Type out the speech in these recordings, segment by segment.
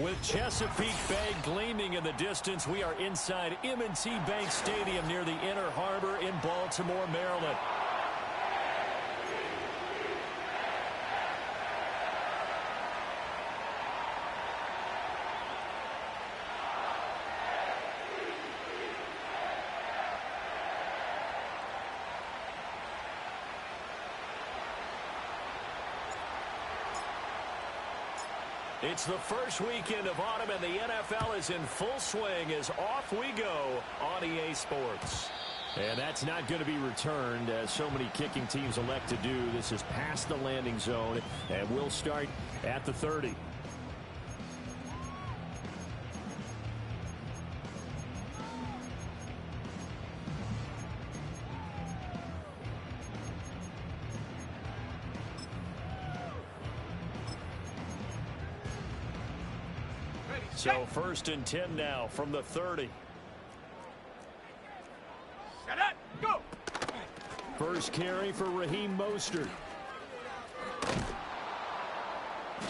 With Chesapeake Bay gleaming in the distance, we are inside M&T Bank Stadium near the Inner Harbor in Baltimore, Maryland. It's the first weekend of autumn, and the NFL is in full swing as off we go on EA Sports. And that's not going to be returned, as so many kicking teams elect to do. This is past the landing zone, and we'll start at the 30. So 1st and 10 now from the 30. Set up, go. First carry for Raheem Mostert.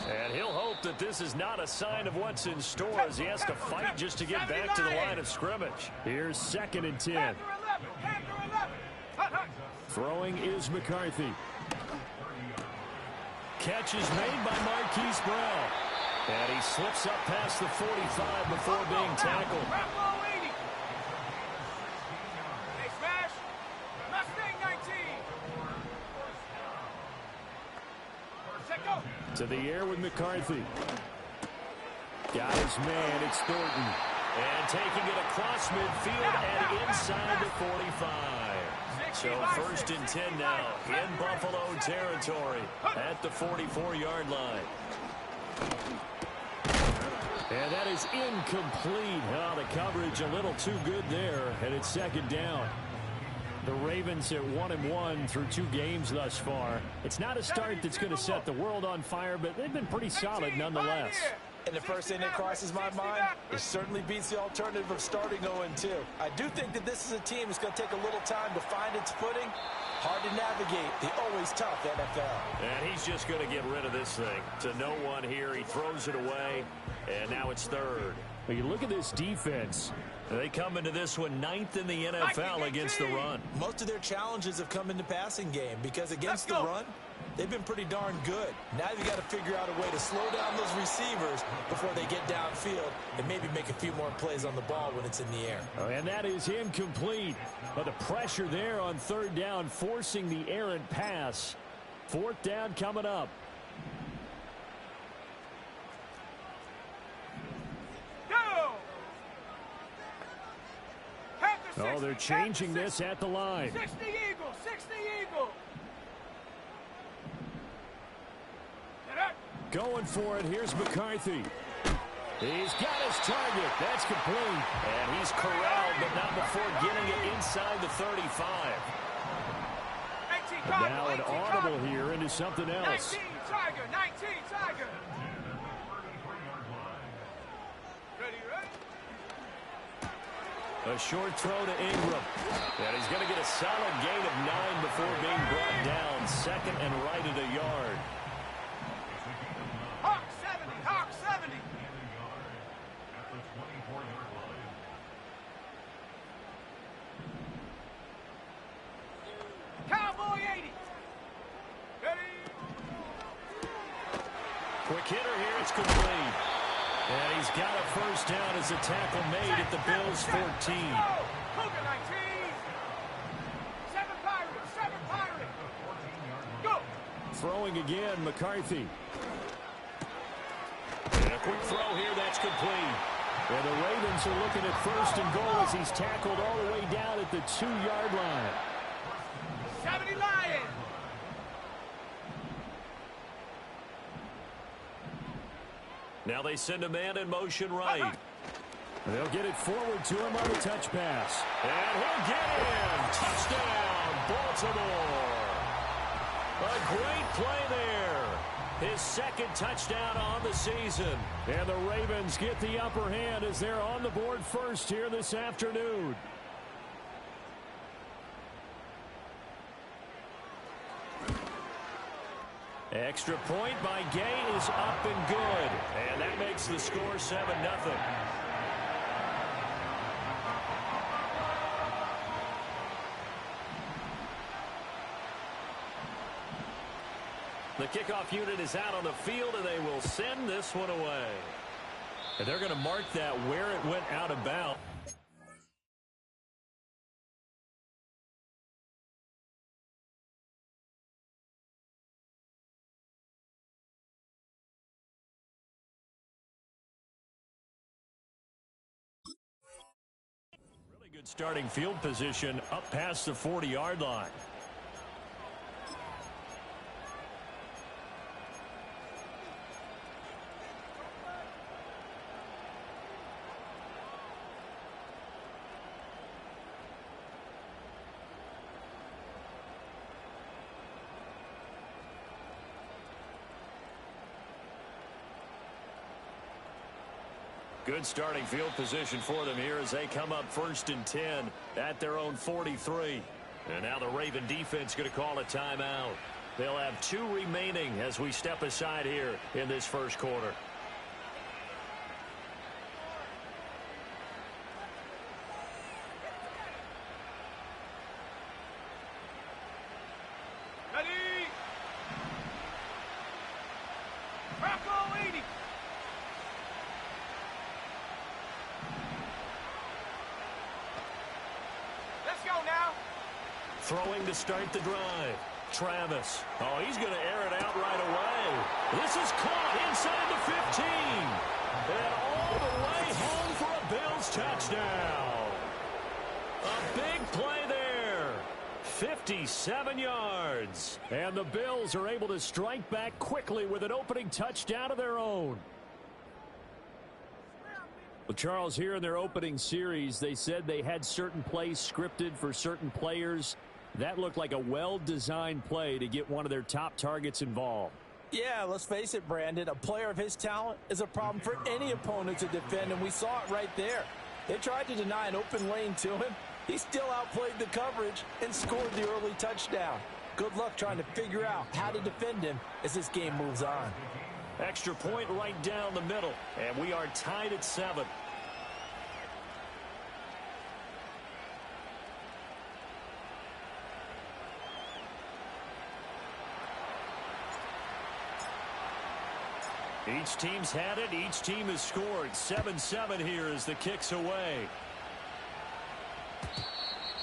And he'll hope that this is not a sign of what's in store as he has to fight just to get back to the line of scrimmage. Here's 2nd and 10. Throwing is McCarthy. Catch is made by Marquise Brown. And he slips up past the 45 before being tackled. To the air with McCarthy. Got his man, it's Thornton. And taking it across midfield and inside the 45. So 1st and 10 now in Buffalo territory at the 44-yard line. And that is incomplete. Oh, the coverage a little too good there, and it's 2nd down. The Ravens at 1-1 through 2 games thus far. It's not a start that's going to set the world on fire, but they've been pretty solid nonetheless. And the first thing that crosses my mind, it certainly beats the alternative of starting 0-2. I do think that this is a team that's going to take a little time to find its footing. Hard to navigate the always tough NFL. And he's just going to get rid of this thing. To no one here. He throws it away, and now it's 3rd. But you look at this defense. They come into this one 9th in the NFL against the run. Most of their challenges have come in the passing game because against the run, they've been pretty darn good. Now you've got to figure out a way to slow down those receivers before they get downfield and maybe make a few more plays on the ball when it's in the air. And that is incomplete. But the pressure there on 3rd down, forcing the errant pass. 4th down coming up. Oh, they're changing this at the line. 60 Eagle, 60 Eagle. Going for it, here's McCarthy. He's got his target. That's complete. And he's corralled, but not before getting it inside the 35. And now an audible here into something else. 19 Tiger, 19 Tiger. A short throw to Ingram. And he's going to get a solid gain of 9 before being brought down. 2nd and right at a yard. Hawk 70, Hawk 70. Cowboy 80. Ready. Quick hitter here, it's complete. And he's got a first down as a tackle made at the Bills' 14. Cougar 19. 7 Pirates, 7 Pirates. Go. Throwing again, McCarthy. And a quick throw here, that's complete. And the Ravens are looking at 1st and goal as he's tackled all the way down at the 2-yard line. 70 Lions. Now they send a man in motion right. They'll get it forward to him on the touch pass. And he'll get in. Touchdown, Baltimore. A great play there. His 2nd touchdown on the season. And the Ravens get the upper hand as they're on the board first here this afternoon. Extra point by Gay is up and good. And that makes the score 7-0. The kickoff unit is out on the field, and they will send this one away. And they're going to mark that where it went out of bounds. Really good starting field position up past the 40-yard line. Good starting field position for them here as they come up 1st and 10 at their own 43. And now the Raven defense going to call a timeout. They'll have 2 remaining as we step aside here in this first quarter. Ready? Bronco 80. Let's go now. Throwing to start the drive. Travis. Oh, he's going to air it out right away. This is caught inside the 15. And all the way home for a Bills touchdown. A big play there. 57 yards. And the Bills are able to strike back quickly with an opening touchdown of their own. Well, Charles, here in their opening series, they said they had certain plays scripted for certain players. That looked like a well-designed play to get one of their top targets involved. Yeah, let's face it, Brandon. A player of his talent is a problem for any opponent to defend, and we saw it right there. They tried to deny an open lane to him. He still outplayed the coverage and scored the early touchdown. Good luck trying to figure out how to defend him as this game moves on. Extra point right down the middle, and we are tied at 7. Each team's had it. Each team has scored. 7-7 here as the kick's away.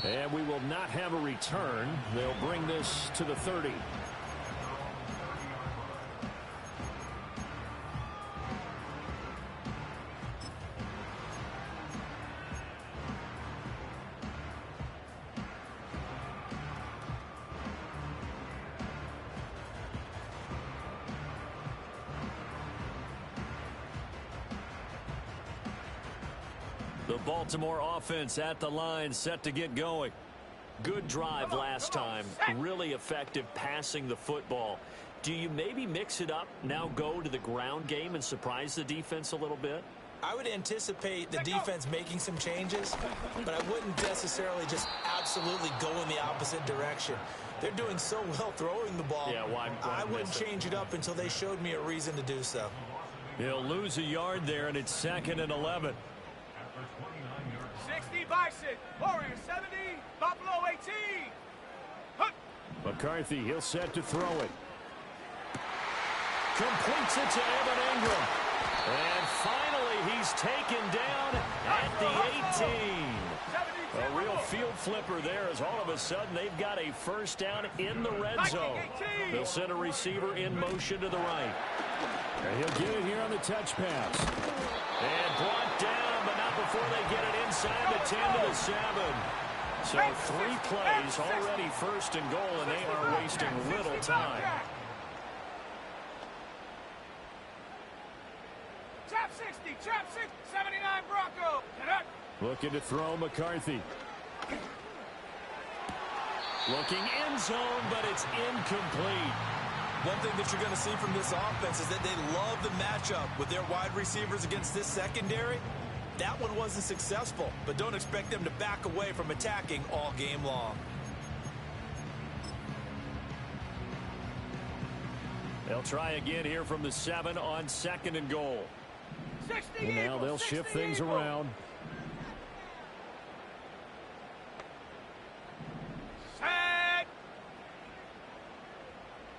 And we will not have a return. They'll bring this to the 30. The Baltimore offense at the line, set to get going. Good drive last time. Really effective passing the football. Do you maybe mix it up, now go to the ground game and surprise the defense a little bit? I would anticipate the defense making some changes, but I wouldn't necessarily just absolutely go in the opposite direction. They're doing so well throwing the ball. Yeah, why I wouldn't change it up until they showed me a reason to do so. He'll lose a yard there, and it's 2nd and 11. 60 Bison. Warriors 70. Buffalo 18. Hup. McCarthy, he'll set to throw it. Completes it to Evan Ingram. And finally, he's taken down at the 18. A real field flipper there as all of a sudden they've got a first down in the red zone. They'll send a receiver in motion to the right. And he'll get it here on the touch pass. And brought down, but not before they get it inside the 10 to the 7. So 3 plays already 1st and goal, and they are wasting little time. Trap 60, trap 60, 79 Bronco. Looking to throw McCarthy. Looking end zone, but it's incomplete. One thing that you're going to see from this offense is that they love the matchup with their wide receivers against this secondary. That one wasn't successful, but don't expect them to back away from attacking all game long. They'll try again here from the 7 on 2nd and goal. And now they'll shift things around. Set.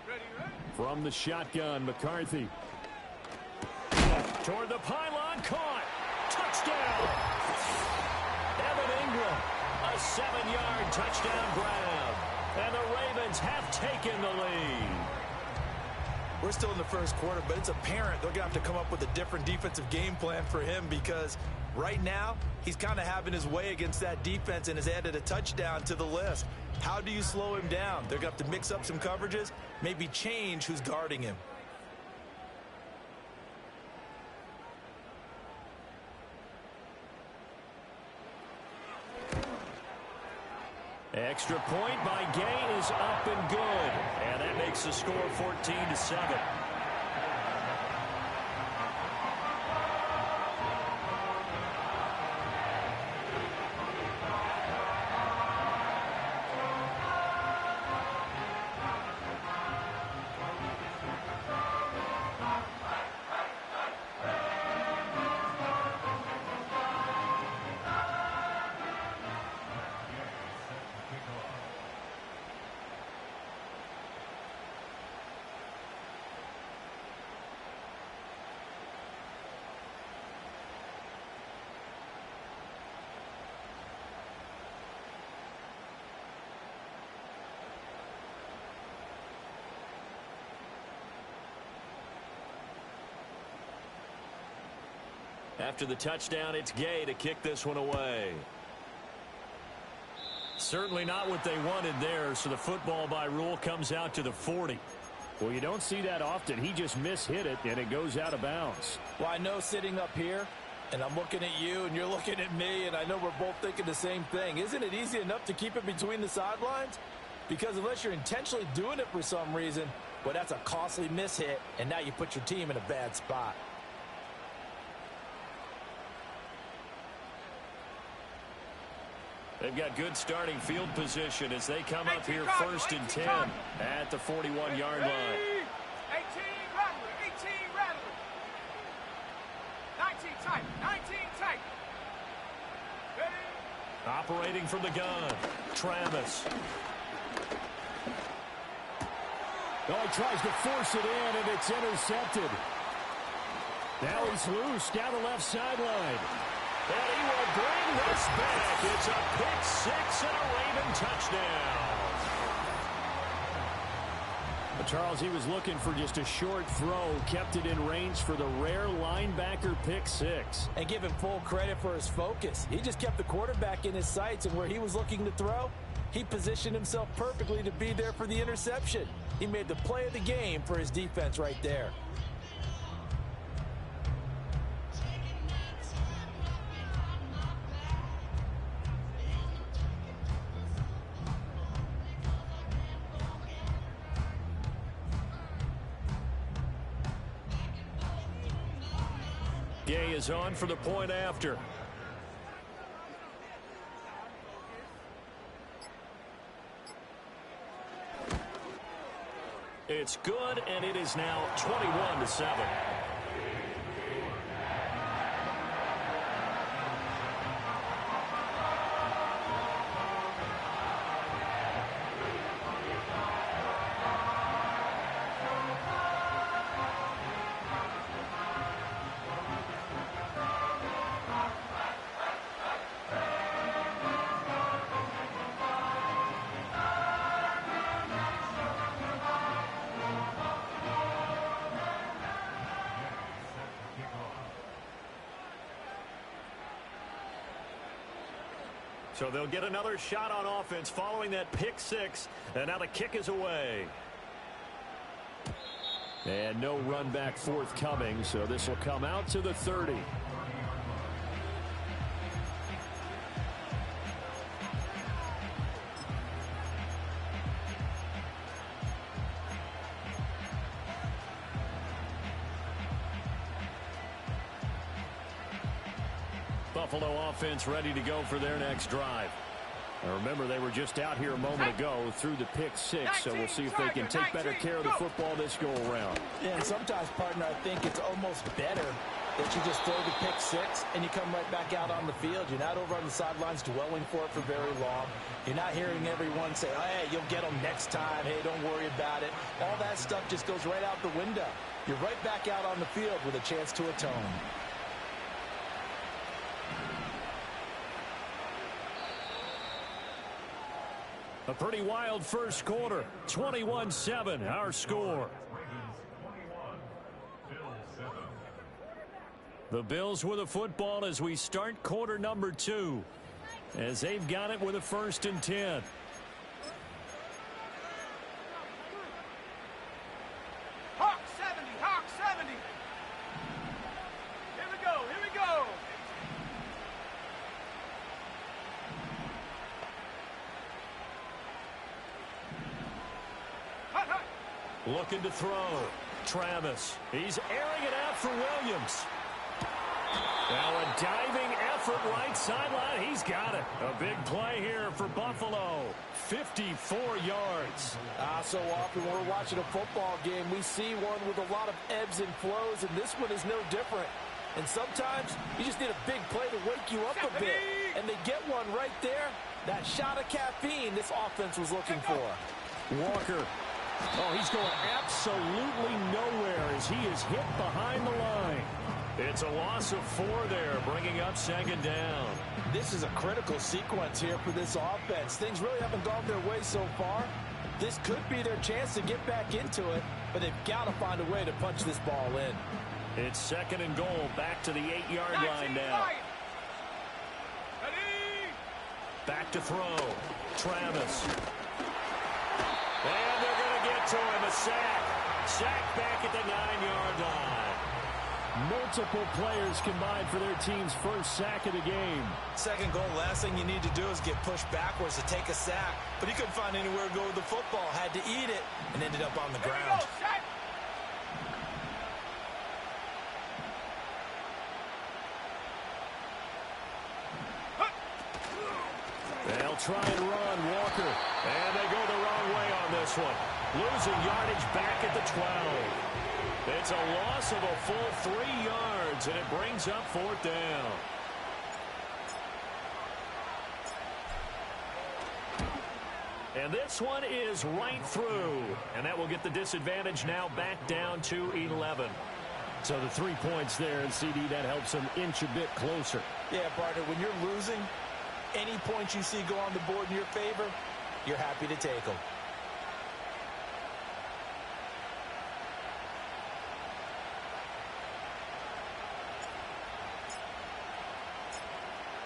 Ready, ready. From the shotgun, McCarthy. Toward the pylon, caught. Touchdown. Evan Ingram, a 7-yard touchdown grab. And the Ravens have taken the lead. We're still in the first quarter, but it's apparent they're going to have to come up with a different defensive game plan for him because right now he's kind of having his way against that defense and has added a touchdown to the list. How do you slow him down? They're going to have to mix up some coverages, maybe change who's guarding him. Extra point by Gay is up and good. And that makes the score 14-7. After the touchdown, it's Gay to kick this one away. Certainly not what they wanted there, so the football by rule comes out to the 40. Well, you don't see that often. He just mishit it, and it goes out of bounds. Well, I know sitting up here, and I'm looking at you, and you're looking at me, and I know we're both thinking the same thing. Isn't it easy enough to keep it between the sidelines? Because unless you're intentionally doing it for some reason, well, that's a costly mishit, and now you put your team in a bad spot. They've got good starting field position as they come up here 1st and 10 at the 41-yard line. 18 Rattler, 18 Rattler. 19 tight, 19 tight. Ready? Operating from the gun, Travis. Oh, he tries to force it in, and it's intercepted. Now he's loose down the left sideline. And he will bring this back. It's a pick 6 and a Raven touchdown. But Charles, he was looking for just a short throw, kept it in range for the rare linebacker pick 6. And give him full credit for his focus. He just kept the quarterback in his sights, and where he was looking to throw, he positioned himself perfectly to be there for the interception. He made the play of the game for his defense right there. Gay is on for the point after. It's good, and it is now 21-7. So they'll get another shot on offense following that pick 6, and now the kick is away. And no run back forthcoming, so this will come out to the 30. Buffalo offense ready to go for their next drive. Now remember, they were just out here a moment ago through the pick six, so we'll see if they can take better care of the football this go-around. Yeah, and sometimes, partner, I think it's almost better that you just throw the pick six and you come right back out on the field. You're not over on the sidelines dwelling for it for very long. You're not hearing everyone say, oh, hey, you'll get them next time. Hey, don't worry about it. All that stuff just goes right out the window. You're right back out on the field with a chance to atone. A pretty wild first quarter. 21-7, our score. The Bills with a football as we start quarter number 2. As they've got it with a 1st and 10. Hawk 70, Hawk 70. Here we go, here we go. Hut, hut. Looking to throw. Travis. He's airing it out for Williams. Now a diving effort right sideline. He's got it. A big play here for Buffalo. 54 yards. So often when we're watching a football game, we see one with a lot of ebbs and flows, and this one is no different. And sometimes you just need a big play to wake you up a bit. And they get one right there. That shot of caffeine this offense was looking for. Walker. Oh, he's going absolutely nowhere as he is hit behind the line. It's a loss of 4 there, bringing up 2nd down. This is a critical sequence here for this offense. Things really haven't gone their way so far. This could be their chance to get back into it, but they've got to find a way to punch this ball in. It's 2nd and goal, back to the 8-yard line now. Back to throw. Travis. And they're going to get to him. A sack. Sack back at the 9-yard line. Multiple players combined for their team's first sack of the game. 2nd goal, last thing you need to do is get pushed backwards to take a sack. But he couldn't find anywhere to go with the football. Had to eat it and ended up on the ground. They'll try and run, Walker. And they go the wrong way on this one. Losing yardage back at the 12. It's a loss of a full 3 yards, and it brings up 4th down. And this one is right through. And that will get the disadvantage now back down to 11. So the 3 points there, and CD, that helps them inch a bit closer. Yeah, partner, when you're losing, any points you see go on the board in your favor, you're happy to take them.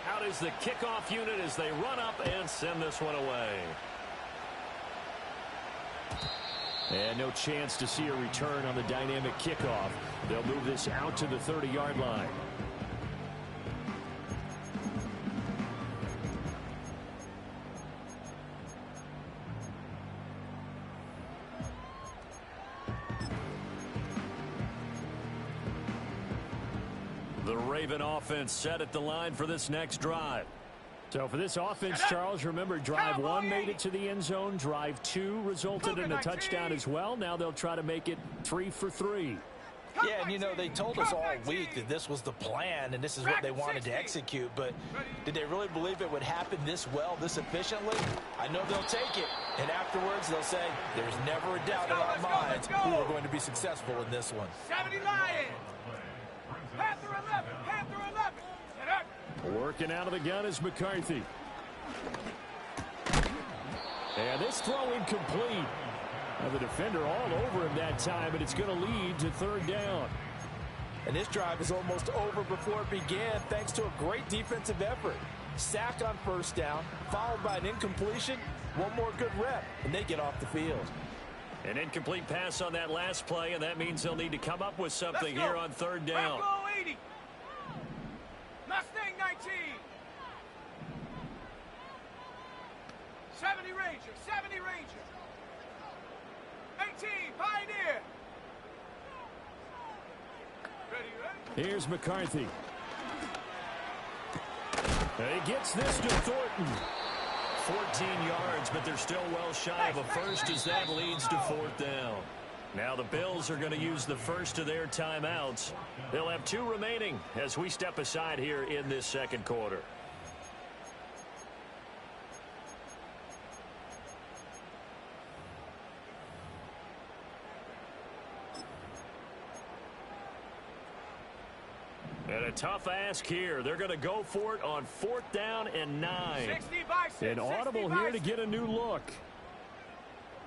Out is the kickoff unit as they run up and send this one away. And no chance to see a return on the dynamic kickoff. They'll move this out to the 30-yard line. The Raven offense set at the line for this next drive. So for this offense, Charles, remember, drive 1 made it to the end zone. Drive 2 resulted in a touchdown as well. Now they'll try to make it 3 for 3. Yeah, and you know, they told us all week that this was the plan and this is what they wanted to execute, but did they really believe it would happen this well, this efficiently? I know they'll take it, and afterwards they'll say, there's never a doubt in our minds who are going to be successful in this one. 70 Lions. Panther 11, Panther 11. Get up. Working out of the gun is McCarthy. And this throw incomplete. Now the defender all over him that time, and it's going to lead to 3rd down. And this drive is almost over before it began thanks to a great defensive effort. Sack on 1st down, followed by an incompletion, one more good rep, and they get off the field. An incomplete pass on that last play, and that means they'll need to come up with something here on 3rd down. Buffalo 80. Mustang 19. 70 Ranger, 70 Ranger. 18, Pioneer. Ready? Here's McCarthy. And he gets this to Thornton. 14 yards, but they're still well shy of a first as that leads to 4th down. Now the Bills are going to use the first of their timeouts. They'll have 2 remaining as we step aside here in this second quarter. And a tough ask here. They're going to go for it on 4th down and 9. 60 by 6. An audible here to get a new look.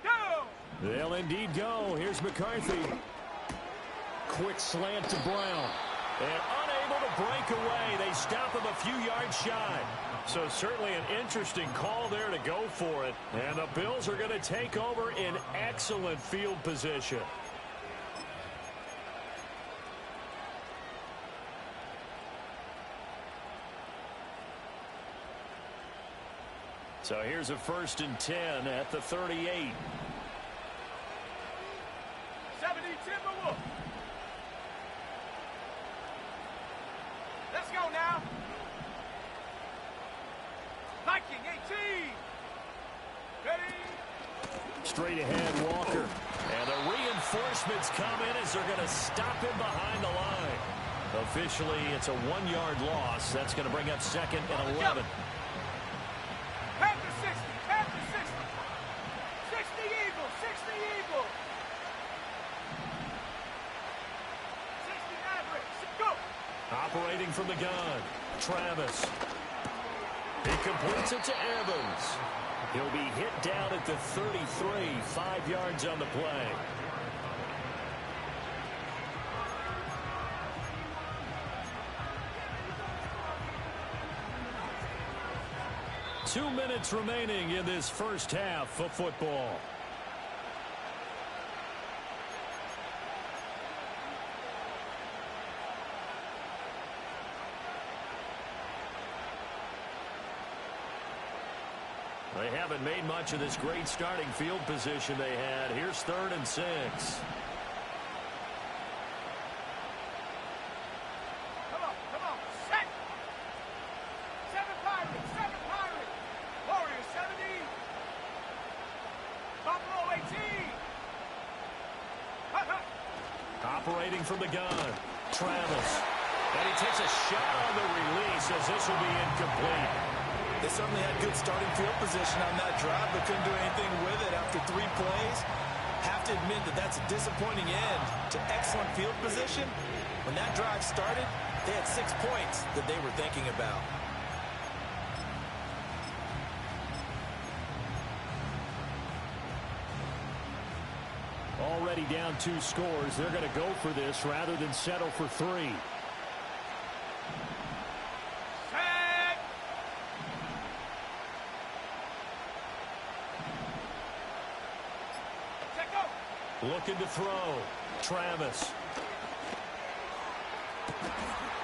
Go! They'll indeed go. Here's McCarthy. Quick slant to Brown. And unable to break away. They stop him a few yards shy. So certainly an interesting call there to go for it. And the Bills are going to take over in excellent field position. So here's a 1st and 10 at the 38. 70 Timberwolves. Let's go now. Viking 18. Ready? Straight ahead, Walker. And the reinforcements come in as they're going to stop him behind the line. Officially, it's a 1-yard loss. That's going to bring up 2nd and 11. Panther 60. Panther 60. 60 Eagles. 60 Eagles. 60 Mavericks. Go. Operating from the gun, Travis. He completes it to Evans. He'll be hit down at the 33, 5 yards on the play. Two minutes remaining in this first half of football. They haven't made much of this great starting field position they had. Here's 3rd and 6. Come on. Set. 7 Pirates. 7 Pirates. Warriors 70. Buffalo 18. Operating from the gun, Travis. And he takes a shot on the release as this will be incomplete. They certainly had good starting field position on that drive, but couldn't do anything with it after 3 plays. Have to admit that that's a disappointing end to excellent field position. When that drive started, they had 6 points that they were thinking about. Already down 2 scores. They're going to go for this rather than settle for 3. Looking to throw. Travis.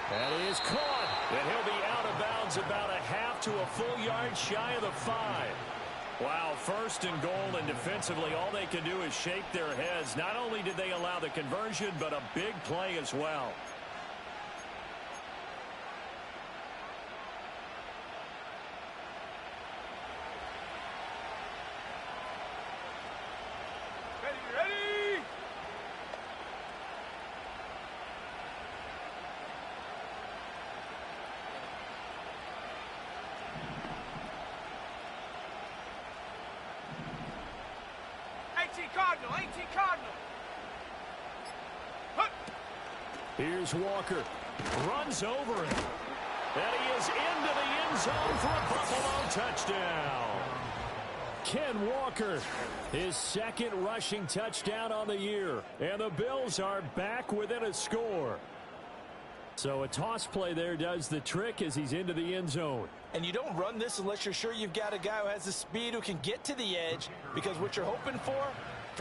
That is caught. And he'll be out of bounds about a half to a full yard shy of the 5. Wow, 1st and goal, and defensively all they can do is shake their heads. Not only did they allow the conversion, but a big play as well. Cardinal. Here's Walker. Runs over him. And he is into the end zone for a Buffalo touchdown. Ken Walker, his 2nd rushing touchdown on the year. And the Bills are back within a score. So a toss play there does the trick as he's into the end zone. And you don't run this unless you're sure you've got a guy who has the speed who can get to the edge, because what you're hoping for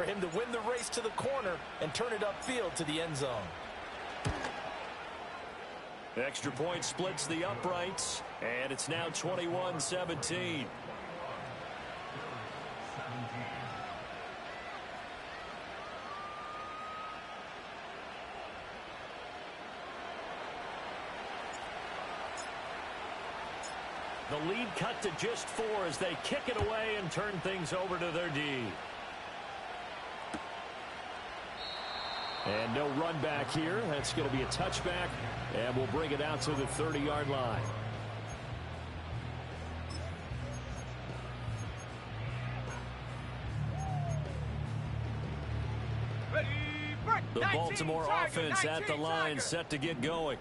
him to win the race to the corner and turn it upfield to the end zone. Extra point splits the uprights, and it's now 21-17. The lead cut to just 4 as they kick it away and turn things over to their D. And no run back here. That's going to be a touchback, and we'll bring it out to the 30-yard line. The Baltimore offense at the line, set to get going.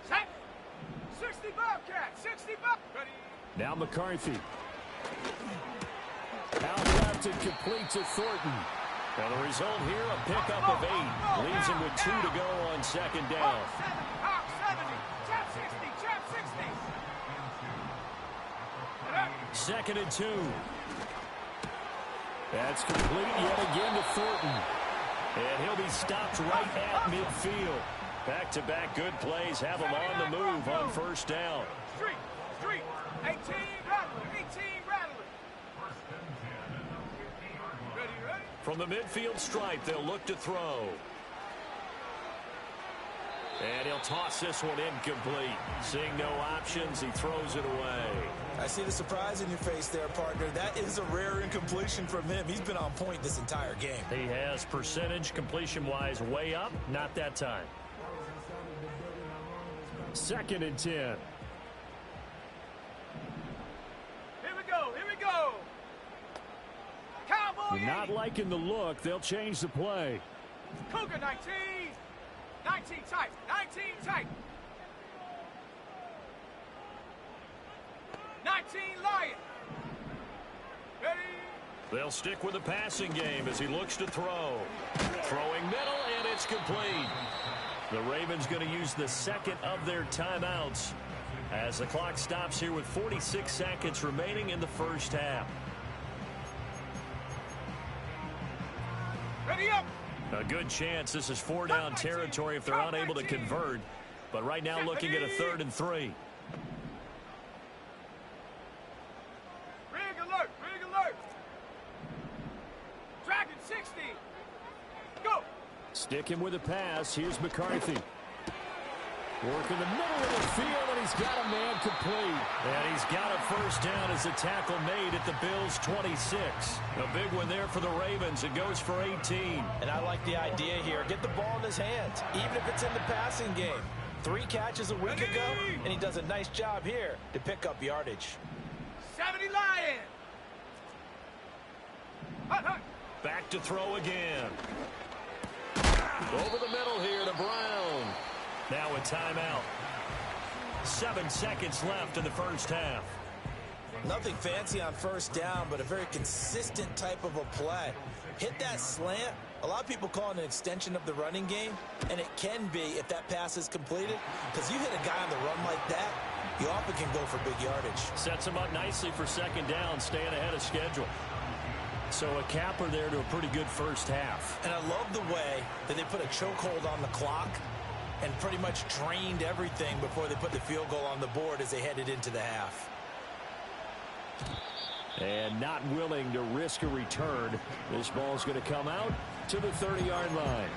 Set. 60 Bobcat, 60 Bobcat. Now McCarthy. Out left and complete to Thornton. And the result here, a pickup of 8. Leaves him with 2 to go on second down. Hawk 70, Chap 60, Chap 60. Second and 2. That's complete yet again to Thornton. And he'll be stopped right at midfield. Back-to-back good plays have him on the move on first down. Street, 18 Rattler, 18 Rattler. Ready? From the midfield stripe, they'll look to throw. And he'll toss this one incomplete. Seeing no options, he throws it away. I see the surprise in your face there, partner. That is a rare incompletion from him. He's been on point this entire game. He has percentage completion-wise way up. Not that time. Second and 10. Here we go. Cowboy. Not liking the look. They'll change the play. Cougar 19. 19 tight. 19 tight. 19 Lion. Ready? They'll stick with the passing game as he looks to throw. Throwing middle, and it's complete. The Ravens going to use the second of their timeouts as the clock stops here with 46 seconds remaining in the first half. Ready up. A good chance this is 4-down territory if they're unable to convert. But right now looking at a 3rd and 3. Rig alert. Dragon 60. Go. Sticking with the pass. Here's McCarthy. Working the middle of the field, and he's got a man complete. And he's got a first down as the tackle made at the Bills' 26. A big one there for the Ravens. It goes for 18. And I like the idea here. Get the ball in his hands, even if it's in the passing game. 3 catches a week ago, and he does a nice job here to pick up yardage. 70 Lion. Hut. Back to throw again. Over the middle here to Brown. Now a timeout. 7 seconds left in the first half. Nothing fancy on first down, but a very consistent type of a play. Hit that slant. A lot of people call it an extension of the running game, and it can be if that pass is completed, because you hit a guy on the run like that, you often can go for big yardage. Sets him up nicely for second down, staying ahead of schedule. So a capper there to a pretty good first half. And I love the way that they put a chokehold on the clock and pretty much drained everything before they put the field goal on the board as they headed into the half. And not willing to risk a return. This ball's going to come out to the 30-yard line.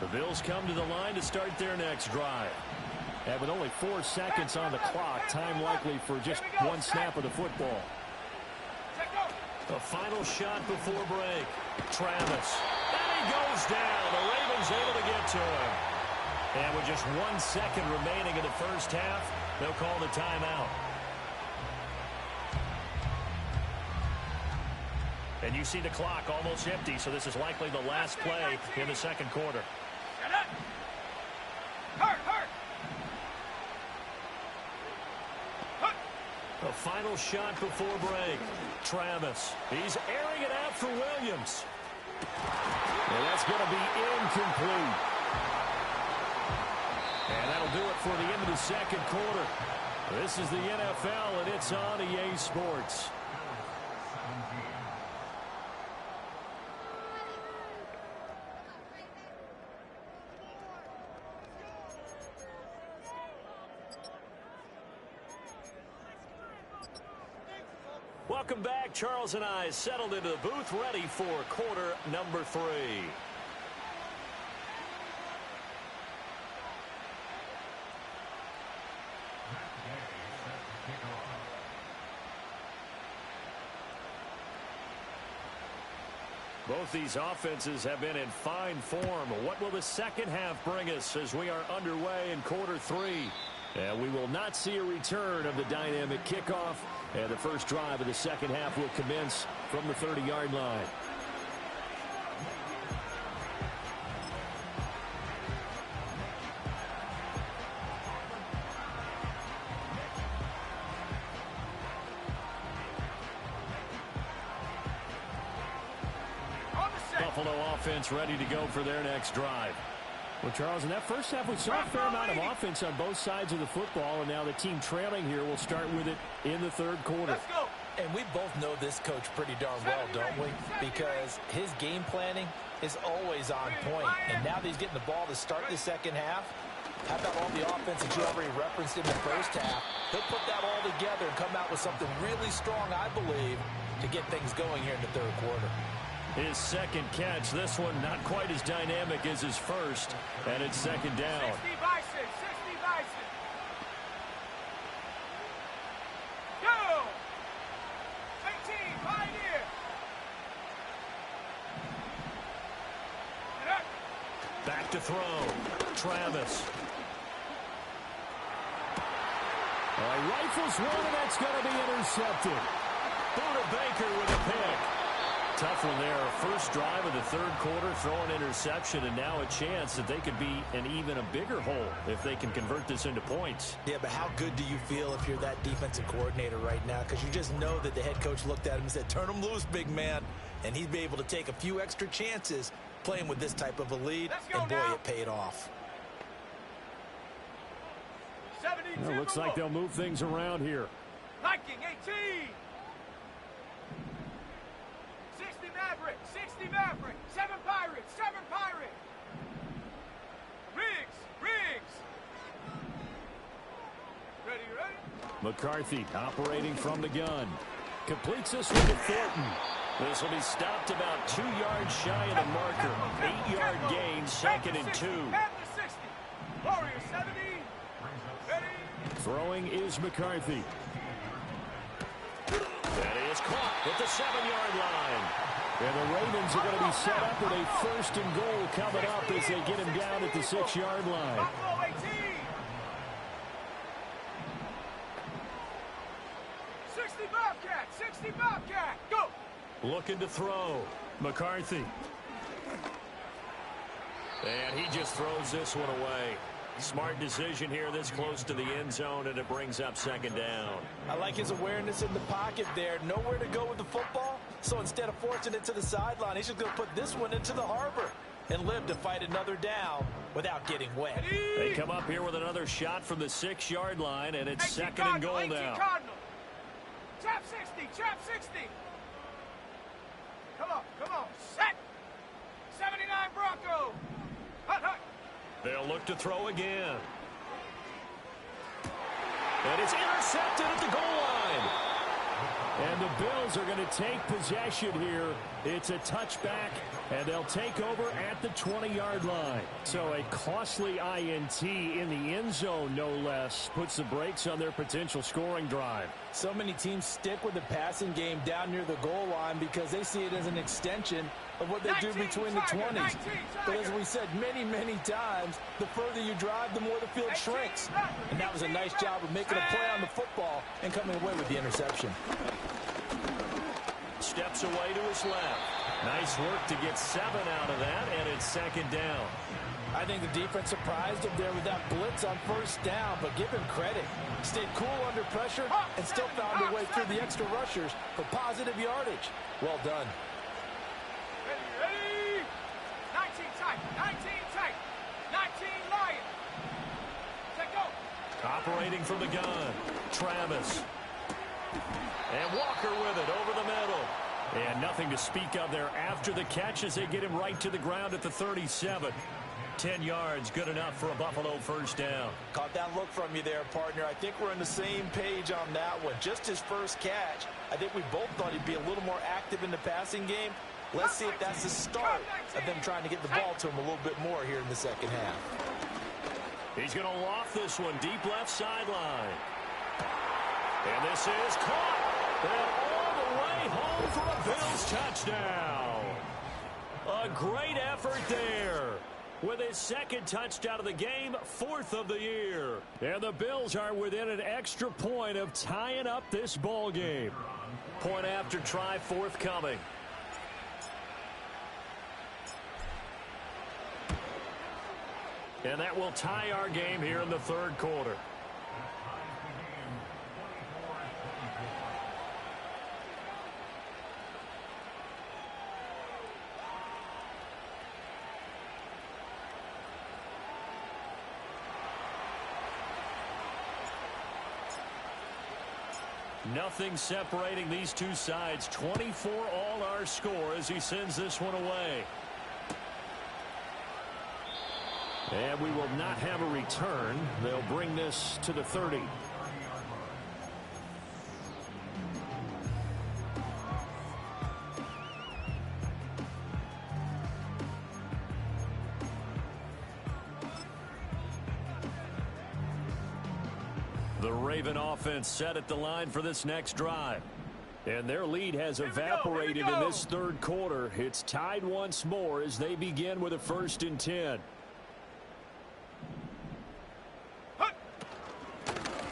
The Bills come to the line to start their next drive. And with only 4 seconds on the clock, time likely for just one snap of the football. A final shot before break. Travis. And he goes down. The Ravens able to get to him. And with just 1 second remaining in the first half, they'll call the timeout. And you see the clock almost empty, so this is likely the last play in the second quarter. A final shot before break. Travis. He's airing it out for Williams. And that's going to be incomplete. And that'll do it for the end of the second quarter. This is the NFL, and it's on EA Sports. Welcome back. Charles and I settled into the booth, ready for quarter number 3. Both these offenses have been in fine form. What will the second half bring us as we are underway in quarter 3? And we will not see a return of the dynamic kickoff. And the first drive of the second half will commence from the 30-yard line. Buffalo offense ready to go for their next drive. Well, Charles, in that first half, we saw a fair amount of offense on both sides of the football, and now the team trailing here will start with it in the third quarter. Let's go. And we both know this coach pretty darn well, don't we? Because his game planning is always on point. And now that he's getting the ball to start the second half, how about all the offense that you already referenced in the first half? He'll put that all together and come out with something really strong, I believe, to get things going here in the third quarter. His second catch, this one not quite as dynamic as his first, and it's second down. 60 Bison, 60 Bison. Go! 18, Pioneer. Get up. Back to throw. Travis. Rifles one, and that's going to be intercepted. Buda Baker with a pick. Tough one there. First drive of the third quarter, throw an interception, and now a chance that they could be in even a bigger hole if they can convert this into points. Yeah, but how good do you feel if you're that defensive coordinator right now? Because you just know that the head coach looked at him and said, turn him loose, big man. And he'd be able to take a few extra chances playing with this type of a lead. And boy, now. it paid off. 72 Well, looks like they'll move things around here. Viking, 18. 60 Maverick, 60 Maverick. 7 Pirates, 7 Pirates. Riggs. Ready. McCarthy operating from the gun. Completes this one to Thornton. This will be stopped about 2 yards shy of the marker. 8-yard gain, second and 2. Panther 60. Warrior 70. Ready. Throwing is McCarthy. That is caught at the 7-yard line. And the Ravens are going to be set up with a first and goal coming up as they get him down at the 6-yard line. Buffalo 18. 60 Bobcat, 60 Bobcat. Go. Looking to throw. McCarthy. And he just throws this one away. Smart decision here this close to the end zone, and it brings up second down. I like his awareness in the pocket there. Nowhere to go with the football. So instead of forcing it to the sideline, he's just going to put this one into the harbor and live to fight another down without getting wet. They come up here with another shot from the 6-yard line, and it's second and goal now. Chap 60, chap 60. Come on, set. 79 Bronco. Hut. They'll look to throw again. And it's intercepted at the goal line. And the Bills are going to take possession here. It's a touchback, and they'll take over at the 20-yard line. So a costly INT in the end zone, no less, puts the brakes on their potential scoring drive. So many teams stick with the passing game down near the goal line because they see it as an extension of what they do between the 20s. But as we said many, many times, the further you drive, the more the field shrinks. And that was a nice job of making a play on the football and coming away with the interception. Steps away to his left. Nice work to get 7 out of that, and it's second down. I think the defense surprised him there with that blitz on first down, but give him credit. Stayed cool under pressure and still found a way through the extra rushers for positive yardage. Well done. Ready. 19 tight, 19 Lion. Let go. Operating from the gun, Travis. And Walker with it over the middle. And nothing to speak of there after the catch as they get him right to the ground at the 37. 10 yards, good enough for a Buffalo first down. Caught that look from you there, partner. I think we're on the same page on that one. Just his first catch. I think we both thought he'd be a little more active in the passing game. Let's see if that's the start of them trying to get the ball to him a little bit more here in the second half. He's going to loft this one deep left sideline. And this is caught. And all the way home for a Bills touchdown. A great effort there. With his second touchdown of the game, 4th of the year. And the Bills are within an extra point of tying up this ball game. Point after try forthcoming. And that will tie our game here in the third quarter. Nothing separating these two sides. 24 all our score as he sends this one away. And we will not have a return. They'll bring this to the 30. The Raven offense set at the line for this next drive. And their lead has evaporated in this third quarter. It's tied once more as they begin with a 1st and 10.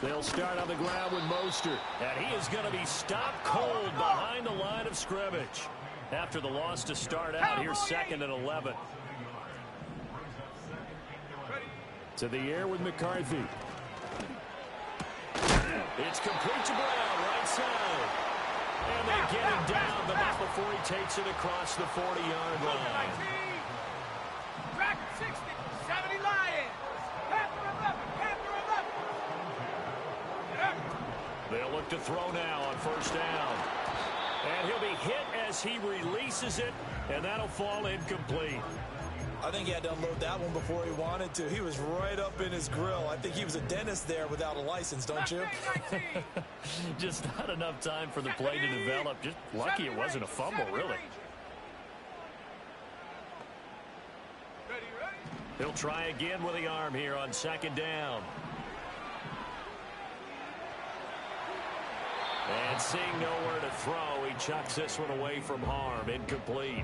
They'll start on the ground with Mostert. And he is going to be stopped cold behind the line of scrimmage. After the loss to start out, here's 2nd and 11. To the air with McCarthy. It's complete to Brown, right side. And they get him down, but not before he takes it across the 40-yard line. Track 60, 70 Lions. Panther 11, Panther 11. They'll look to throw now on first down. And he'll be hit as he releases it, and that'll fall incomplete. I think he had to unload that one before he wanted to. He was right up in his grill. I think he was a dentist there without a license, don't you? Just not enough time for the play to develop. Just lucky it wasn't a fumble, really. He'll try again with the arm here on 2nd down. And seeing nowhere to throw, he chucks this one away from harm. Incomplete.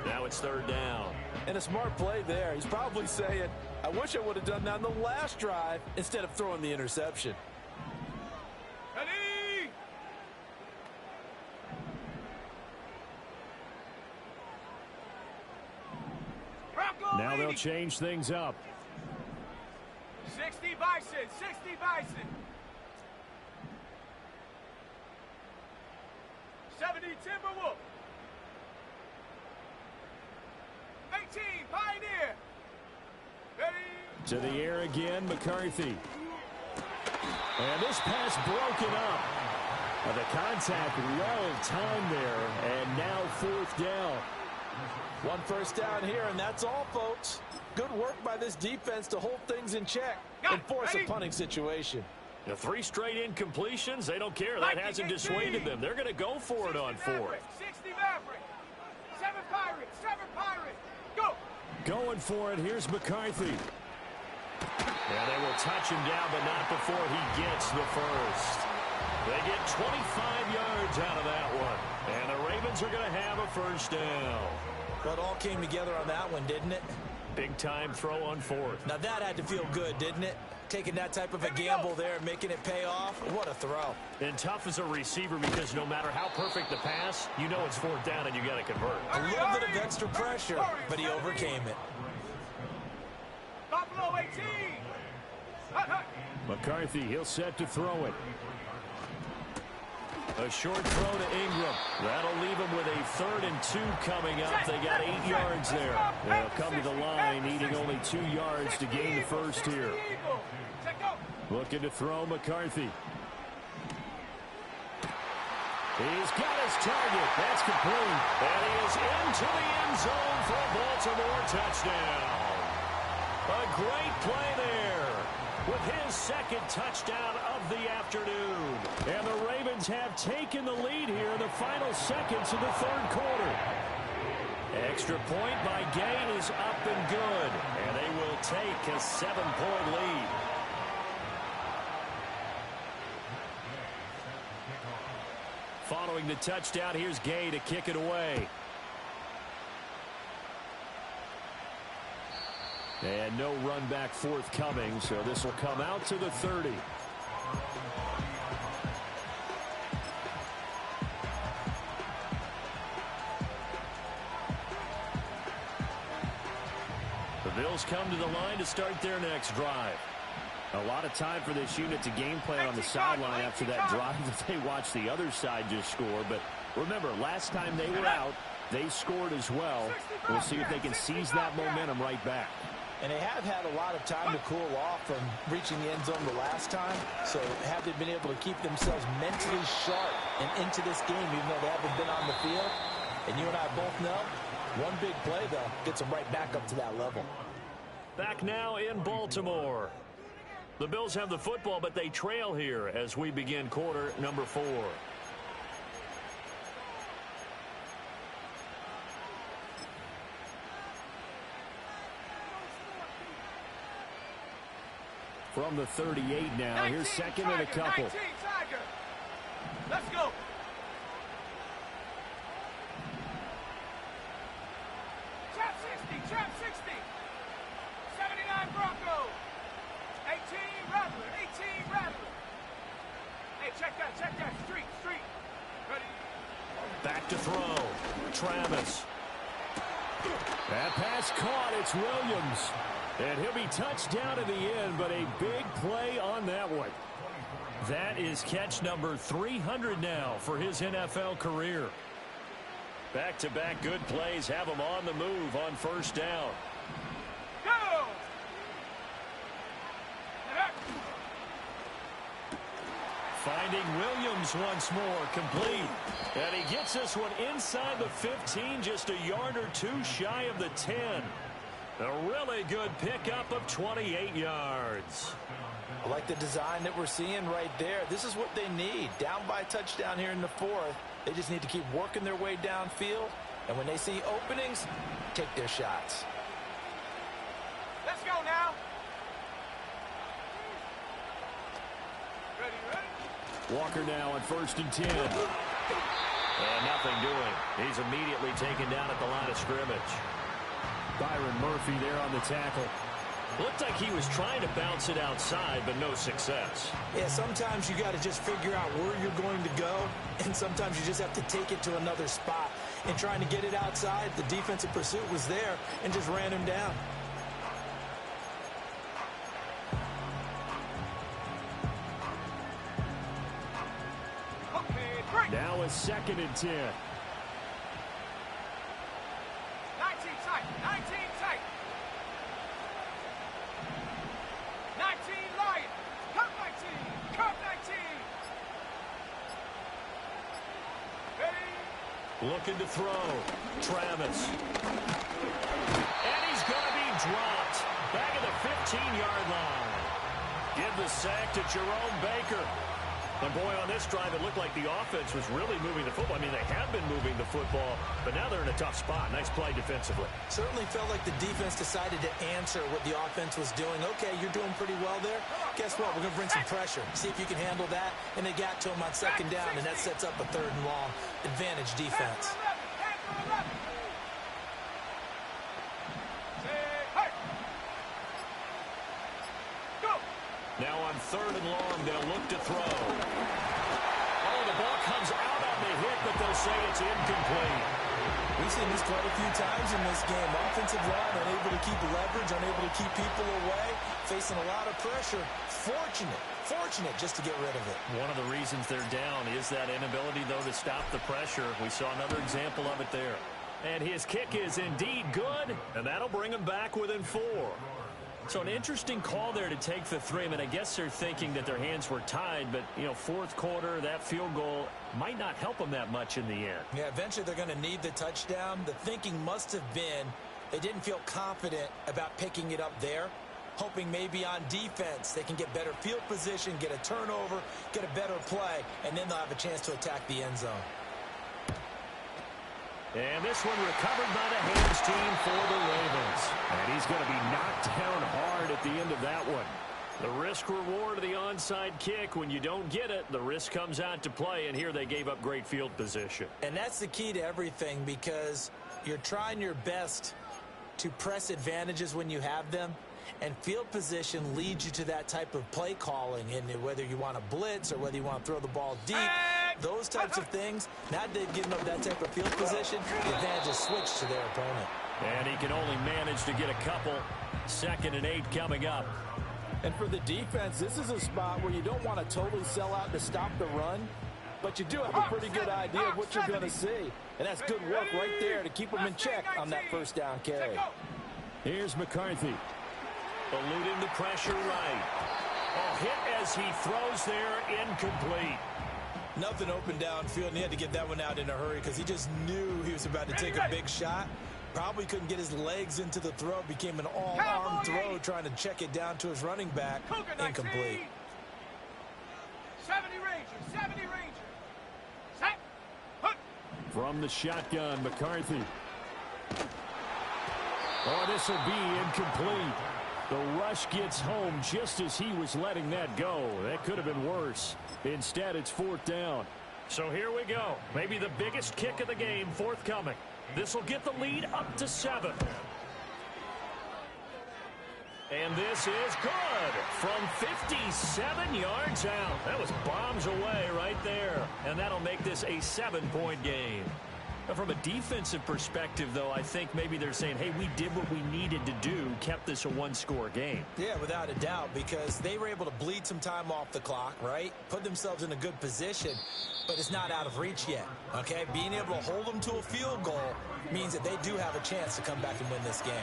Now it's 3rd down. And a smart play there. He's probably saying, I wish I would have done that on the last drive instead of throwing the interception. Ready? Now they'll change things up. 60 Bison, 60 Bison. 70 Timberwolf. 18 Pioneer. Ready? To the air again, McCarthy. And this pass broken up. The contact well timed there, and now 4th down. 1 first down here, and that's all, folks. Good work by this defense to hold things in check and force a punting situation. The 3 straight incompletions, they don't care. That hasn't dissuaded them. They're going to go for it on 4th. 60 Maverick. 7 Pirates, 7 Pirates. Go. Going for it. Here's McCarthy. Yeah, they will touch him down, but not before he gets the first. They get 25 yards out of that one. And the Ravens are going to have a first down. Well, it all came together on that one, didn't it? Big-time throw on 4th. Now, that had to feel good, didn't it? Taking that type of a gamble there, making it pay off. What a throw. And tough as a receiver because no matter how perfect the pass, you know it's 4th down and you got to convert. A little bit of extra pressure, but he overcame it. Buffalo 18. McCarthy, he'll set to throw it. A short throw to Ingram. That'll leave him with a 3rd and 2 coming up. They got 8 yards there. They'll come to the line, needing only 2 yards to gain the first here. Looking to throw McCarthy. He's got his target. That's complete. And he is into the end zone for a Baltimore touchdown. A great play there with his second touchdown of the afternoon. And the Ravens have taken the lead here in the final seconds of the third quarter. Extra point by Gay is up and good. And they will take a 7-point lead. Following the touchdown, here's Gay to kick it away. And no run back forthcoming, so this will come out to the 30. The Bills come to the line to start their next drive. A lot of time for this unit to game plan on the sideline after that drive that they watched the other side just score. But remember, last time they were out, they scored as well. We'll see if they can seize that momentum right back. And they have had a lot of time to cool off from reaching the end zone the last time. So have they been able to keep themselves mentally sharp and into this game, even though they haven't been on the field? And you and I both know, one big play, though, gets them right back up to that level. Back now in Baltimore. The Bills have the football, but they trail here as we begin quarter number 4. From the 38 now, here's second and a couple. 19, Tiger. Let's go. Trap 60, trap 60. 79 Broncos. 18 Rattler, 18 Rattler. Hey, check that, street. Ready? Back to throw. Travis. That pass caught. It's Williams. And he'll be touched down at the end, but a big play on that one. That is catch number 300 now for his NFL career. Back-to-back good plays have him on the move on first down. Go! Finding Williams once more, complete. And he gets this one inside the 15, just a yard or two shy of the 10. A really good pickup of 28 yards. I like the design that we're seeing right there. This is what they need. Down by a touchdown here in the 4th. They just need to keep working their way downfield. And when they see openings, take their shots. Let's go now. Ready? Walker now on 1st and 10. And nothing doing. He's immediately taken down at the line of scrimmage. Byron Murphy there on the tackle. Looked like he was trying to bounce it outside, but no success. Yeah, sometimes you got to just figure out where you're going to go, and sometimes you just have to take it to another spot. And trying to get it outside, the defensive pursuit was there and just ran him down. Okay, break. Now a 2nd and 10. 19 tight, 19 tight. 19 Lion. Cut 19, cut 19. Ready? Looking to throw. Travis. And he's going to be dropped. Back at the 15-yard line. Give the sack to Jerome Baker. And boy, on this drive, it looked like the offense was really moving the football. I mean, they have been moving the football, but now they're in a tough spot. Nice play defensively. Certainly felt like the defense decided to answer what the offense was doing. Okay, you're doing pretty well there. Guess what? We're going to bring some pressure. See if you can handle that. And they got to him on 2nd down, and that sets up a 3rd and long. Advantage defense. Now on 3rd and long, they'll look to throw. Oh, the ball comes out on the hit, but they'll say it's incomplete. We've seen this quite a few times in this game. Offensive line unable to keep leverage, unable to keep people away, facing a lot of pressure. Fortunate just to get rid of it. One of the reasons they're down is that inability, though, to stop the pressure. We saw another example of it there. And his kick is indeed good, and that'll bring him back within 4. So an interesting call there to take the 3. I mean, I guess they're thinking that their hands were tied, but, you know, 4th quarter, that field goal might not help them that much in the end. Yeah, eventually they're going to need the touchdown. The thinking must have been, They didn't feel confident about picking it up there, hoping maybe on defense they can get better field position, get a turnover, get a better play, and then they'll have a chance to attack the end zone. And this one recovered by the hands team for the Ravens. And he's going to be knocked down hard at the end of that one. The risk reward of the onside kick, when you don't get it, the risk comes out to play, and here they gave up great field position. And that's the key to everything, because you're trying your best to press advantages when you have them, and field position leads you to that type of play calling, and whether you want to blitz or whether you want to throw the ball deep, those types of things, now that they've given up that type of field position, the advantage is switched to their opponent. And he can only manage to get a couple. 2nd and 8 coming up. And for the defense, this is a spot where you don't want to totally sell out to stop the run, but you do have a pretty good idea of what you're going to see. And that's good work right there to keep them in check on that first down carry. Here's McCarthy. Eluding the pressure right. Oh, hit as he throws there, incomplete. Nothing open downfield, and he had to get that one out in a hurry because he just knew he was about to take a big shot. Probably couldn't get his legs into the throw. Became an all-arm throw trying to check it down to his running back. Incomplete. 70 Rangers, 70 Rangers. Set. Put. From the shotgun, McCarthy. Oh, this will be incomplete. The rush gets home just as he was letting that go. That could have been worse. Instead, it's 4th down. So here we go. Maybe the biggest kick of the game forthcoming. This will get the lead up to 7. And this is good from 57 yards out. That was bombs away right there. And that'll make this a 7-point game. Now, from a defensive perspective, though, I think maybe they're saying, hey, we did what we needed to do, kept this a 1-score game. Yeah, without a doubt, because they were able to bleed some time off the clock, right? Put themselves in a good position, but it's not out of reach yet, okay? Being able to hold them to a field goal means that they do have a chance to come back and win this game.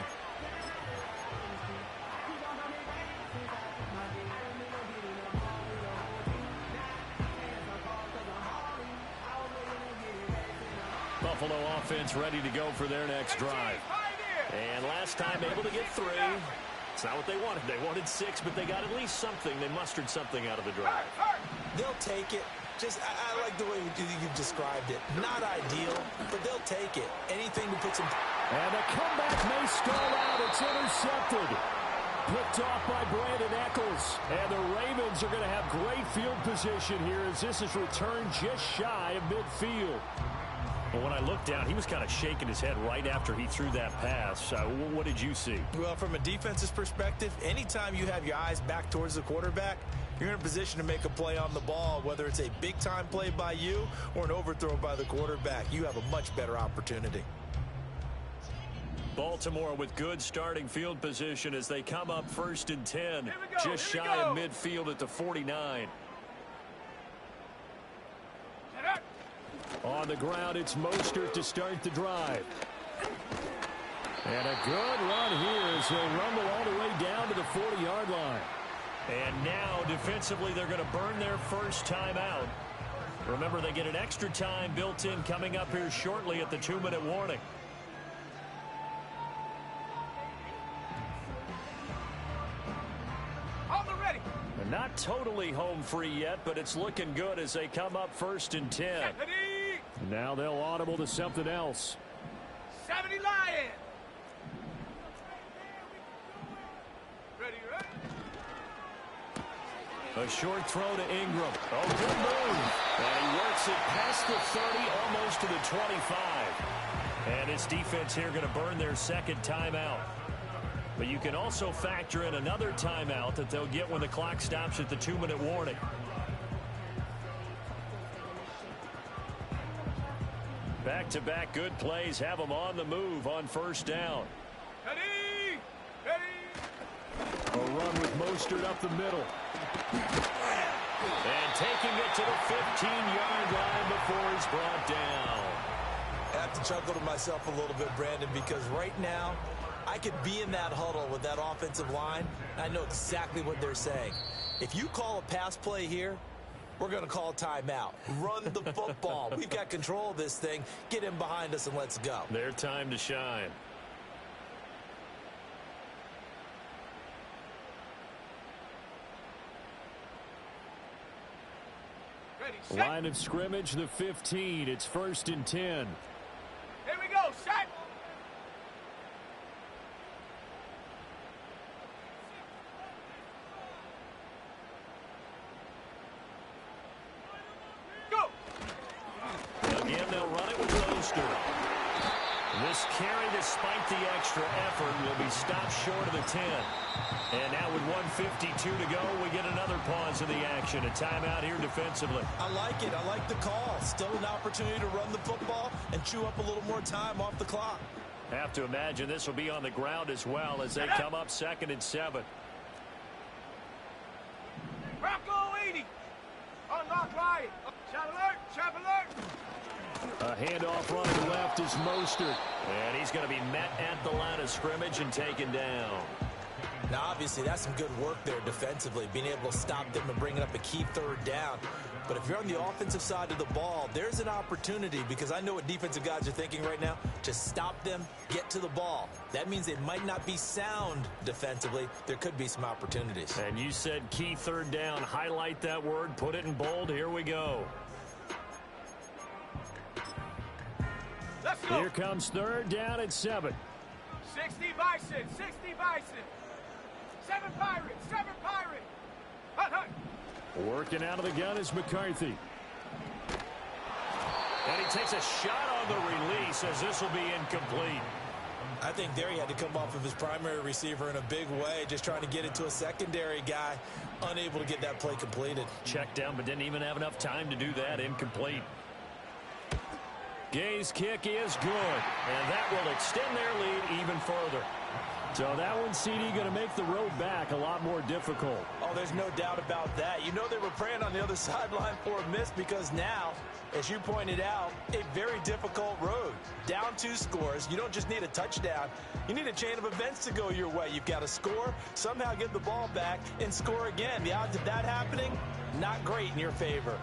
Buffalo offense ready to go for their next drive. And last time able to get 3. It's not what they wanted. They wanted 6, but they got at least something. They mustered something out of the drive. They'll take it. Just, I like the way you've described it. Not ideal, but they'll take it. Anything to put some... And the comeback may stall out. It's intercepted. Picked off by Brandon Eccles. And the Ravens are going to have great field position here as this is returned just shy of midfield. Well, when I looked down, he was kind of shaking his head right after he threw that pass. What did you see? Well, from a defense's perspective, anytime you have your eyes back towards the quarterback, you're in a position to make a play on the ball, whether it's a big-time play by you or an overthrow by the quarterback. You have a much better opportunity. Baltimore with good starting field position as they come up 1st and 10, just shy of midfield at the 49. On the ground, it's Mostert to start the drive. And a good run here as they'll rumble all the way down to the 40-yard line. And now, defensively, they're going to burn their first timeout. Remember, they get an extra time built in coming up here shortly at the 2-minute warning. On the ready. They're not totally home free yet, but it's looking good as they come up 1st and 10. Now they'll audible to something else. 70 Lions. Ready, ready. A short throw to Ingram. Oh, good move. And he works it past the 30, almost to the 25. And his defense here going to burn their 2nd timeout. But you can also factor in another timeout that they'll get when the clock stops at the 2-minute warning. Back-to-back good plays have them on the move on 1st down. Ready. Ready. A run with Mostert up the middle. And taking it to the 15-yard line before he's brought down. I have to chuckle to myself a little bit, Brandon, because right now I could be in that huddle with that offensive line, and I know exactly what they're saying. If you call a pass play here, we're going to call timeout. Run the football. We've got control of this thing. Get him behind us and let's go. Their time to shine. Line of scrimmage, the 15. It's 1st and 10. Here we go. Set. Go. Again, they'll run it with Mostert. This carry, despite the extra effort, will be stopped short of the 10. And now with 1:52 to go, we get another pause in the action. A timeout here defensively. I like it. I like the call. Still an opportunity to run the football and chew up a little more time off the clock. Have to imagine this will be on the ground as well as they come up 2nd and 7. Bronco 80. Unlock right. Shot alert. Shot alert. A handoff running left is Mostert. And he's going to be met at the line of scrimmage and taken down. Now, obviously, that's some good work there defensively, being able to stop them and bringing up a key 3rd down. But if you're on the offensive side of the ball, there's an opportunity, because I know what defensive guys are thinking right now, to stop them, get to the ball. That means they might not be sound defensively. There could be some opportunities. And you said key 3rd down. Highlight that word. Put it in bold. Here we go. Let's go. Here comes 3rd down at 7. 60 Bison. 60 Bison. 7 Pirates. 7 Pirates. Hunt, hunt. Working out of the gun is McCarthy. And he takes a shot on the release as this will be incomplete. I think there he had to come off of his primary receiver in a big way, just trying to get it to a secondary guy, unable to get that play completed. Checked down, but didn't even have enough time to do that. Incomplete. Gay's kick is good. And that will extend their lead even further. So that one, CD, going to make the road back a lot more difficult. Oh, there's no doubt about that. You know they were praying on the other sideline for a miss, because now, as you pointed out, a very difficult road. Down 2 scores. You don't just need a touchdown. You need a chain of events to go your way. You've got to score, somehow get the ball back, and score again. The odds of that happening, not great in your favor.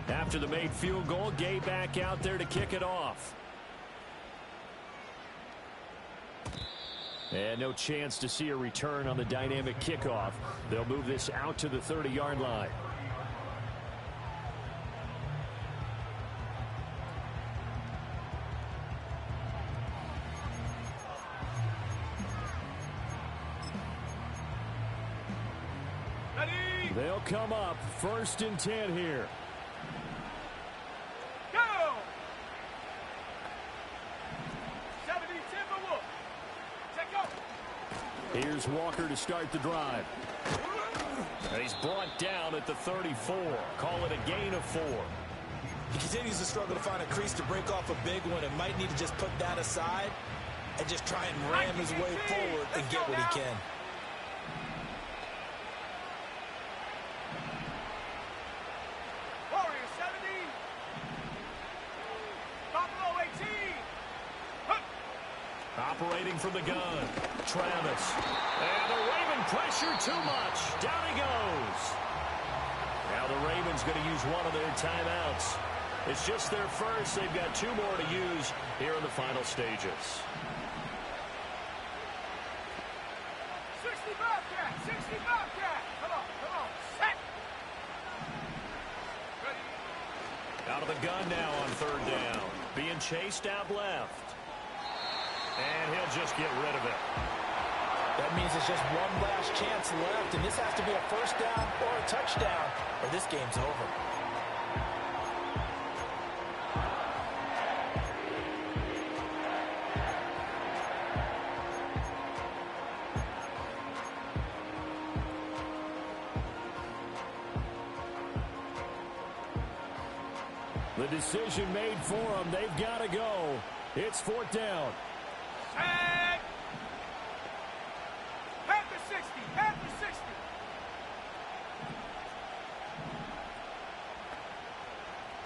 After the made field goal, Gay back out there to kick it off. And no chance to see a return on the dynamic kickoff. They'll move this out to the 30-yard line. Ready. They'll come up 1st and 10 here. Go. 70 Timberwolves. Check go. Here's Walker to start the drive. And he's brought down at the 34. Call it a gain of 4. He continues to struggle to find a crease to break off a big one, and might need to just put that aside and just try and ram his way forward and get what he can. Warrior 70. Buffalo 18. Hunt. Operating from the gun. Travis. And the Raven pressure too much. Down he goes. Now the Ravens going to use one of their timeouts. It's just their first. They've got 2 more to use here in the final stages. 60 Bobcat. 60 Bobcat. Come on. Come on. Set. Ready. Out of the gun now on 3rd down. Being chased out left. And he'll just get rid of it. That means it's just one last chance left, and this has to be a 1st down or a touchdown, or this game's over. The decision made for them. They've got to go. It's 4th down. Set. Panther 60. Panther 60.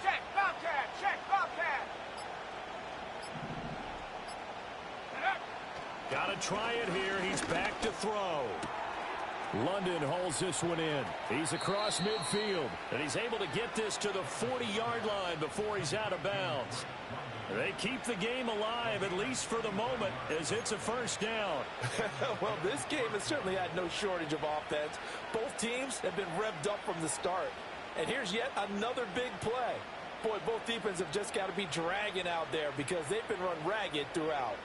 Check. Bobcat. Check. Bobcat. Set up. Got to try it here. He's back to throw. London holds this one in. He's across midfield. And he's able to get this to the 40-yard line before he's out of bounds. They keep the game alive, at least for the moment, as it's a first down. Well, this game has certainly had no shortage of offense. Both teams have been revved up from the start. And here's yet another big play. Boy, both defenses have just got to be dragging out there because they've been run ragged throughout.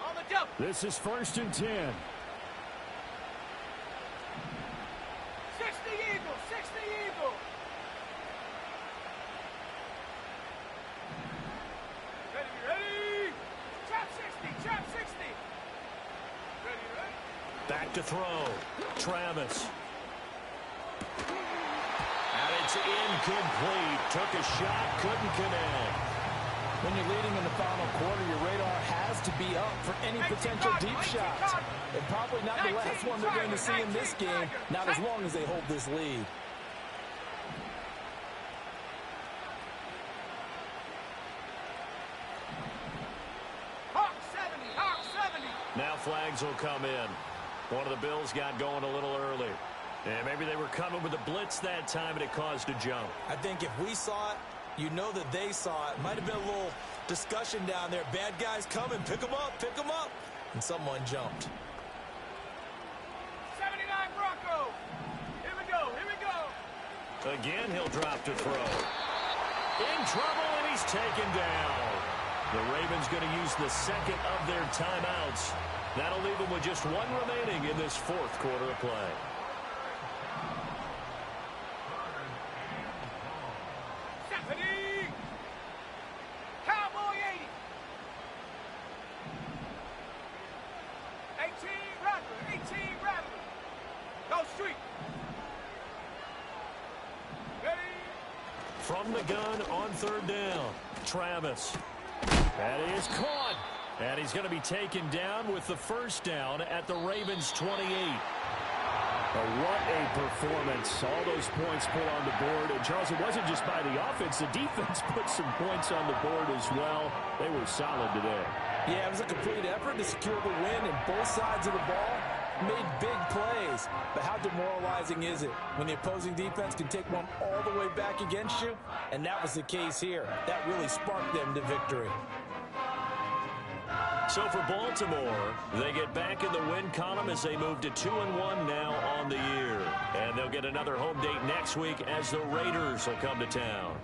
On the jump. This is 1st and 10. 60 Eagles, 60 Eagles. Ready. Trap 60, trap 60. Ready. Back to throw. Travis. And it's incomplete. Took a shot, couldn't connect. When you're leading in the final quarter, your radar has to be up for any potential deep shots. And probably not the last one they're going to see in this game, not as long as they hold this lead. Hawk 70, Hawk 70. Now flags will come in. One of the Bills got going a little early. And maybe they were coming with a blitz that time, and it caused a jump. I think if we saw it, you know that they saw it. Might have been a little discussion down there. Bad guys coming. Pick them up. Pick them up. And someone jumped. 79 Bronco. Here we go. Here we go. Again, he'll drop to throw. In trouble, and he's taken down. The Ravens going to use the second of their timeouts. That'll leave them with just one remaining in this 4th quarter of play. Cowboy 80. 18 Rattler. Go street. Ready. From the gun on 3rd down, Travis. That is caught. And he's going to be taken down with the first down at the Ravens' 28. What a performance. All those points put on the board. And, Charles, it wasn't just by the offense. The defense put some points on the board as well. They were solid today. Yeah, it was a complete effort to secure the win, and both sides of the ball made big plays. But how demoralizing is it when the opposing defense can take one all the way back against you? And that was the case here. That really sparked them to victory. So for Baltimore, they get back in the win column as they move to 2-1 now on the year. And they'll get another home date next week as the Raiders will come to town.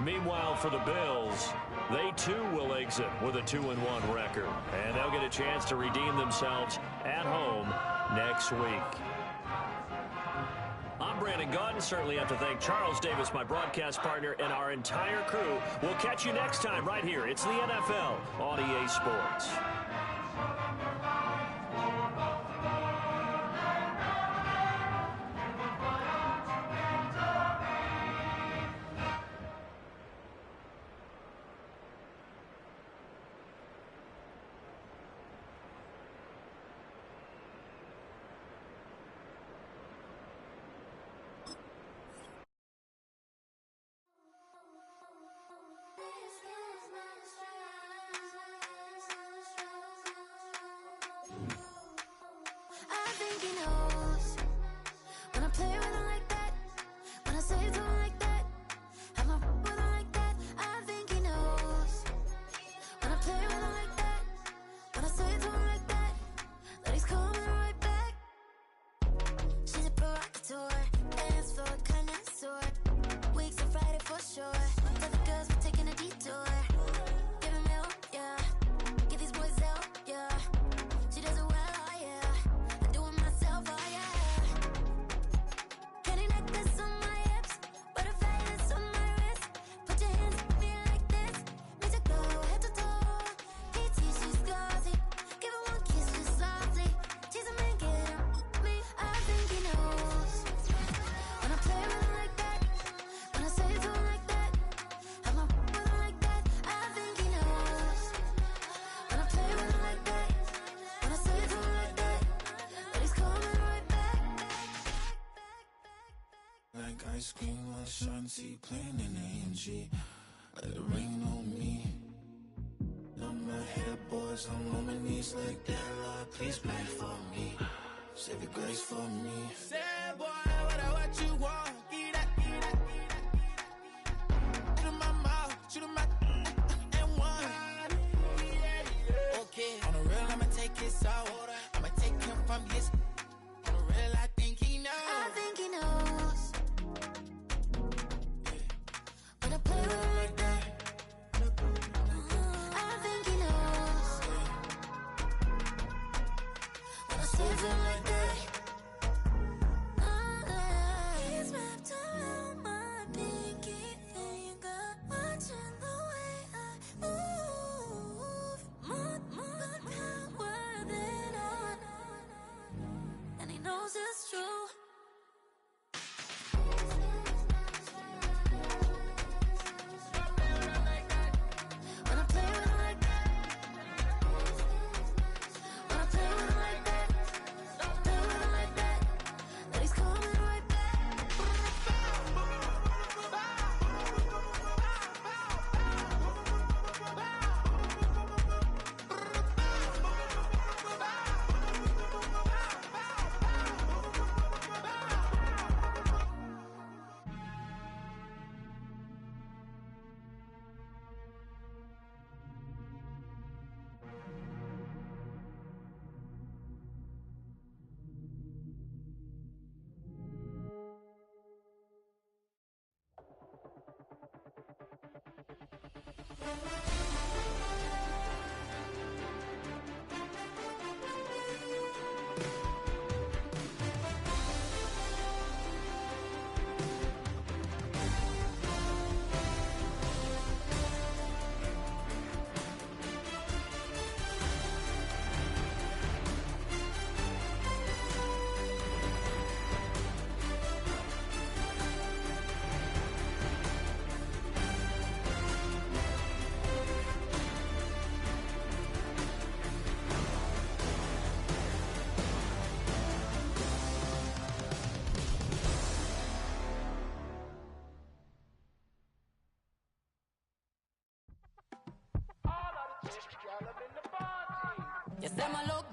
Meanwhile, for the Bills, they too will exit with a 2-1 record. And they'll get a chance to redeem themselves at home next week. I'm Brandon Gaudin. Certainly have to thank Charles Davis, my broadcast partner, and our entire crew. We'll catch you next time right here. It's the NFL on EA Sports. Ice cream on Shanty, playing in AMG. Let it rain on me. On my head, boys, I'm on my knees like that. Lord, please pray for me. Save your grace for me. Say, boy, what you want? Get that. Out of my Yes, them a look